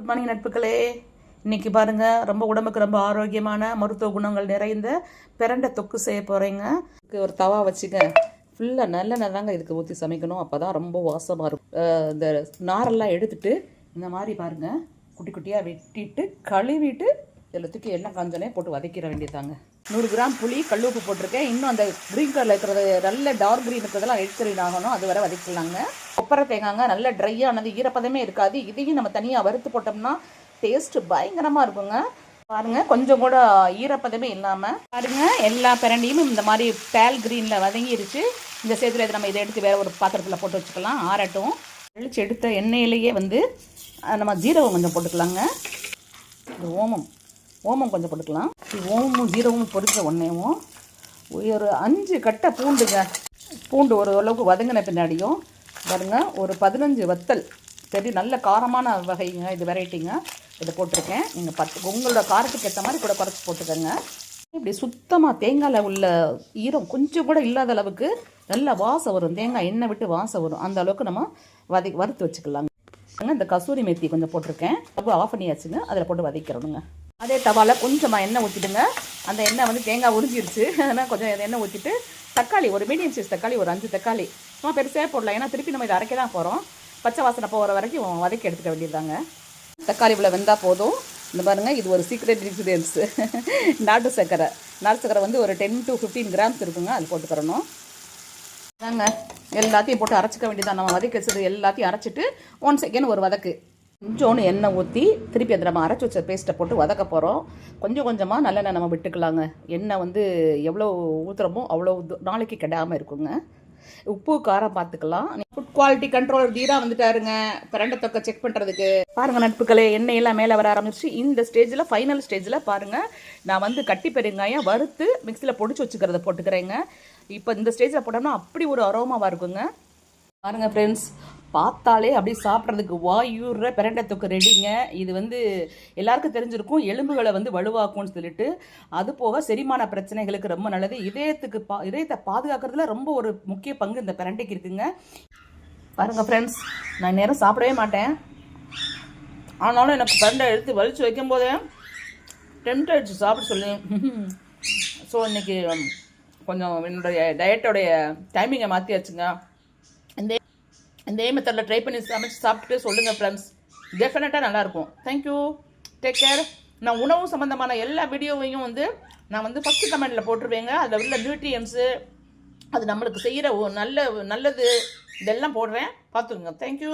Good morning நட்புகளே. இன்றைக்கி பாருங்கள், ரொம்ப உடம்புக்கு ரொம்ப ஆரோக்கியமான மருத்துவ குணங்கள் நிறைந்த பிரண்டை தொக்கு செய்ய போகிறேங்க. ஒரு தவா வச்சுக்க, ஃபுல்லாக நல்லெண்ணெய் தாங்க இதுக்கு ஊற்றி சமைக்கணும். அப்போ தான் ரொம்ப வாசமாக இருக்கும். இந்த நாரெல்லாம் எடுத்துட்டு இந்த மாதிரி பாருங்கள், குட்டி குட்டியாக வெட்டிட்டு கழுவிட்டு இதில் தூக்கி எண்ணெய் காஞ்சோனே போட்டு வதக்கிற வேண்டியதாங்க. 100 கிராம் புளி கல்லுப்பு போட்டிருக்கேன். இன்னும் அந்த க்ரீன் கலரில் இருக்கிறது, நல்ல டார்க் க்ரீன் இருக்கிறதெல்லாம் எக்ஸ்கிரீன் ஆகணும், அது வரை வதக்கலாங்க. கொப்பரை தேங்காங்க, நல்ல ட்ரையானது, ஈரப்பதமே இருக்காது. இதையும் நம்ம தனியாக வறுத்து போட்டோம்னா டேஸ்ட்டு பயங்கரமாக இருக்குங்க. பாருங்கள், கொஞ்சம் கூட ஈரப்பதமே இல்லாமல் பாருங்கள், எல்லா பிரண்டையும் இந்த மாதிரி பேல் க்ரீனில் வதங்கிருச்சு. இந்த சேத்துல நம்ம இதை எடுத்து வேறு ஒரு பாத்திரத்தில் போட்டு வச்சுக்கலாம், ஆறட்டும். தெளித்து எடுத்த எண்ணெயிலேயே நம்ம ஜீரகம் கொஞ்சம் போட்டுக்கலாங்க. இது ஓமம் கொஞ்சம் போட்டுக்கலாம். ஓமமும் ஜீரகமும் பொரிச்ச ஒன்றையும் ஒரு 5 கட்டை பூண்டு ஒரு அளவுக்கு வதங்கின பின்னாடியும் பாருங்கள், ஒரு 15 வத்தல், சரி நல்ல காரமான வகைங்க, இது வெரைட்டிங்க. இதை போட்டிருக்கேன். நீங்கள் உங்களோட காரத்துக்கு ஏற்ற மாதிரி கூட குறைச்சி போட்டுக்கோங்க. இப்படி சுத்தமாக தேங்காயில் உள்ள ஈரம் கொஞ்சம் கூட இல்லாத அளவுக்கு நல்லா வாசம் வரும், தேங்காய் எண்ணெய் விட்டு வாசம் வரும். அந்த அளவுக்கு நம்ம வறுத்து வச்சுக்கலாங்க. இந்த கசூரி மேத்தி கொஞ்சம் போட்டிருக்கேன், ஆஃப் பண்ணியாச்சுங்க. அதில் போட்டு வதக்கிறணுங்க. அதே தவாவில் கொஞ்சமாக எண்ணெய் ஊற்றிடுங்க. அந்த எண்ணெய் தேங்காய் உறிஞ்சிருச்சு, அதனால் கொஞ்சம் எண்ணெய் ஊற்றிட்டு தக்காளி, ஒரு மீடியம் சைஸ் தக்காளி, ஒரு 5 தக்காளி சும்மா பெருசாக போடலாம். ஏன்னா திருப்பி நம்ம இதை அரைக்க தான் போகிறோம். பச்சை வாசனை போகிற வரைக்கும் வதக்கி எடுத்துக்க வேண்டியதாங்க. தக்காளி இவ்வளோ வெந்தால் போதும். இந்த பாருங்கள், இது ஒரு சீக்ரெட் இன்க்ரீடியன்ஸு, நாட்டு சர்க்கரை ஒரு 10 to 15 கிராம்ஸ் இருக்குங்க, அது போட்டுக்கிறணும். தாங்க எல்லாத்தையும் போட்டு அரைச்சிக்க வேண்டியதான். நம்ம வதக்கி வச்சது எல்லாத்தையும் அரைச்சிட்டு 1 செகண்ட் ஒரு வதக்கு, கொஞ்சோன்னு எண்ணெய் ஊற்றி திருப்பி அதை நம்ம அரைச்சி வச்ச பேஸ்ட்டை போட்டு வதக்க போகிறோம். கொஞ்சமாக நல்லெண்ணெய் நம்ம விட்டுக்கலாங்க. எண்ணெய் எவ்வளோ ஊற்றுறமோ அவ்வளோ நாளைக்கு கெடாமல் இருக்குங்க. உப்பு காரம் பார்த்துக்கலாம். ஃபுட் குவாலிட்டி கண்ட்ரோல் தீரா வந்துட்டாருங்க பிரண்டை தொக்கை செக் பண்ணுறதுக்கு. பாருங்கள் நட்புகளே, எண்ணெயெல்லாம் மேலே வர ஆரம்பிச்சு. இந்த ஸ்டேஜில், ஃபைனல் ஸ்டேஜில் பாருங்கள், நான் கட்டி பெருங்காயம் வறுத்து மிக்சியில் பொடிச்சு வச்சுக்கிறத போட்டுக்கிறேங்க. இப்போ இந்த ஸ்டேஜில் போட்டோம்னா அப்படி ஒரு அரோமாவாக இருக்குங்க. பாருங்கள் ஃப்ரெண்ட்ஸ், பார்த்தாலே அப்படி சாப்பிட்றதுக்கு வாயூர்ற பிரண்டை தொக்கு ரெடிங்க. இது எல்லாருக்கும் தெரிஞ்சிருக்கும், எலும்புகளை வலுவாக்கும்னு சொல்லிட்டு. அது போக செரிமான பிரச்சனைகளுக்கு ரொம்ப நல்லது. இதயத்தை பாதுகாக்கிறதுல ரொம்ப ஒரு முக்கிய பங்கு இந்த பிரண்டைக்கு இருக்குங்க. பாருங்கள் ஃப்ரெண்ட்ஸ், நான் நேரம் சாப்பிடவே மாட்டேன், ஆனாலும் எனக்கு பிரண்டை எடுத்து வலிச்சு வைக்கும் போதே டெம்ட் ஆகிடுச்சு சாப்பிட சொல்லி. ஸோ இன்றைக்கி கொஞ்சம் என்னுடைய டயட்டோடைய டைமிங்கை மாற்றியாச்சுங்க. இந்த மெத்தடில் ட்ரை பண்ணி சமைச்சு சாப்பிட்டுட்டு சொல்லுங்கள் ஃப்ரெண்ட்ஸ், டெஃபினட்டாக நல்லாயிருக்கும். Thank you, take care. நான் உணவு சம்மந்தமான எல்லா வீடியோவையும் நான் ஃபஸ்ட்டு கமெண்டில் போட்டுருவேங்க. அதில் உள்ள நியூட்ரியன்ஸு, அது நம்மளுக்கு செய்கிற நல்லது இதெல்லாம் போடுறேன், பார்த்துக்குங்க. தேங்க்யூ.